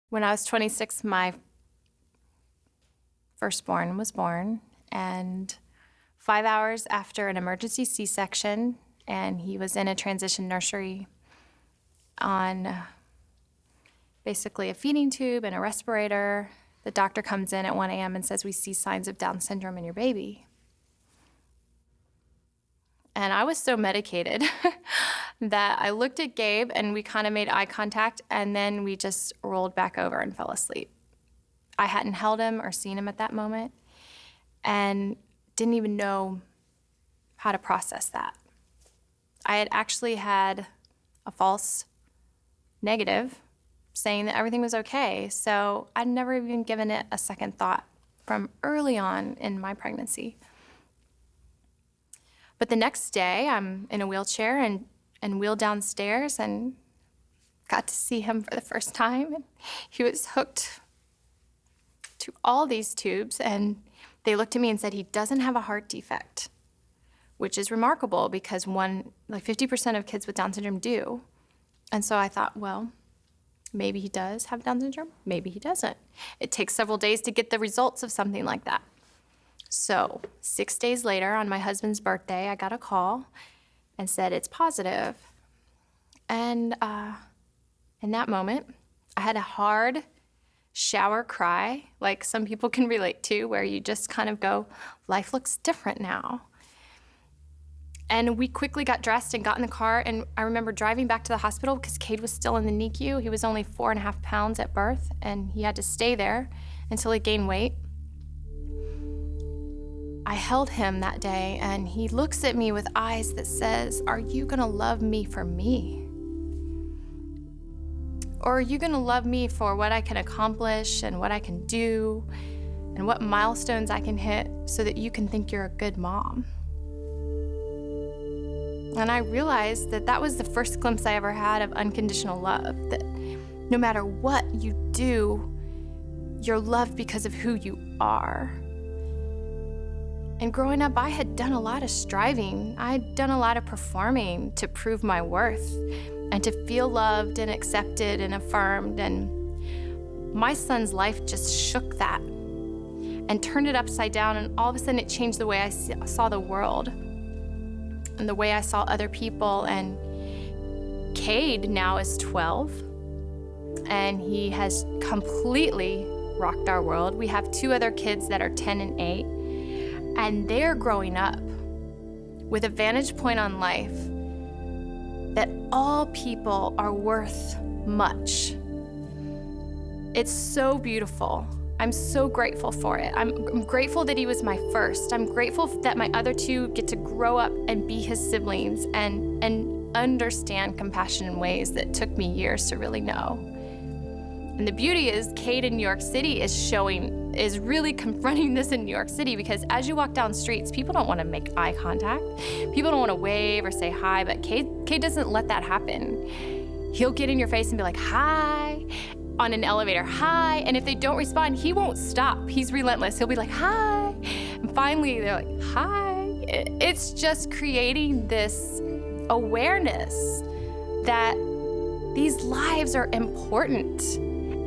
When I was 26, my firstborn was born, and 5 hours after an emergency C-section, and he was in a transition nursery on basically a feeding tube and a respirator, the doctor comes in at 1 a.m. and says, "We see signs of Down syndrome in your baby." And I was so medicated that I looked at Gabe and we kind of made eye contact, and then we just rolled back over and fell asleep. I hadn't held him or seen him at that moment and didn't even know how to process that. I had actually had a false negative saying that everything was okay, so I'd never even given it a second thought from early on in my pregnancy. But the next day, I'm in a wheelchair and wheeled downstairs and got to see him for the first time. And he was hooked to all these tubes, and they looked at me and said, "He doesn't have a heart defect," which is remarkable because 50% of kids with Down syndrome do. And so I thought, well, maybe he does have Down syndrome, maybe he doesn't. It takes several days to get the results of something like that. So 6 days later, on my husband's birthday, I got a call and said, "It's positive." And in that moment, I had a hard shower cry, like some people can relate to, where you just kind of go, life looks different now. And we quickly got dressed and got in the car, and I remember driving back to the hospital because Cade was still in the NICU. He was only 4.5 pounds at birth, and he had to stay there until he gained weight. I held him that day, and he looks at me with eyes that says, "Are you gonna love me for me? Or are you gonna love me for what I can accomplish and what I can do and what milestones I can hit so that you can think you're a good mom?" And I realized that that was the first glimpse I ever had of unconditional love, that no matter what you do, you're loved because of who you are. And growing up, I had done a lot of striving. I had done a lot of performing to prove my worth and to feel loved and accepted and affirmed. And my son's life just shook that and turned it upside down. And all of a sudden, it changed the way I saw the world and the way I saw other people. And Cade now is 12, and he has completely rocked our world. We have 2 other kids that are 10 and 8. And they're growing up with a vantage point on life that all people are worth much. It's so beautiful. I'm so grateful for it. I'm grateful that he was my first. I'm grateful that my other 2 get to grow up and be his siblings and understand compassion in ways that took me years to really know. And the beauty is, Cade in New York City is really confronting this in New York City, because as you walk down streets, people don't want to make eye contact. People don't want to wave or say hi, but Cade doesn't let that happen. He'll get in your face and be like, "Hi," on an elevator, "Hi," and if they don't respond, he won't stop. He's relentless. He'll be like, "Hi," and finally they're like, "Hi." It's just creating this awareness that these lives are important,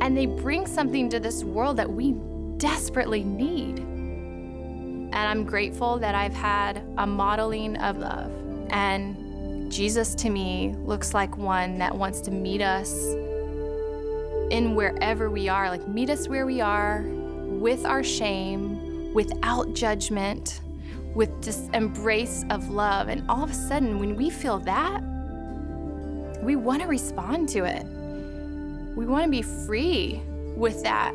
and they bring something to this world that we desperately need. And I'm grateful that I've had a modeling of love. And Jesus, to me, looks like one that wants to meet us in wherever we are, like meet us where we are, with our shame, without judgment, with just embrace of love. And all of a sudden, when we feel that, we want to respond to it. We want to be free with that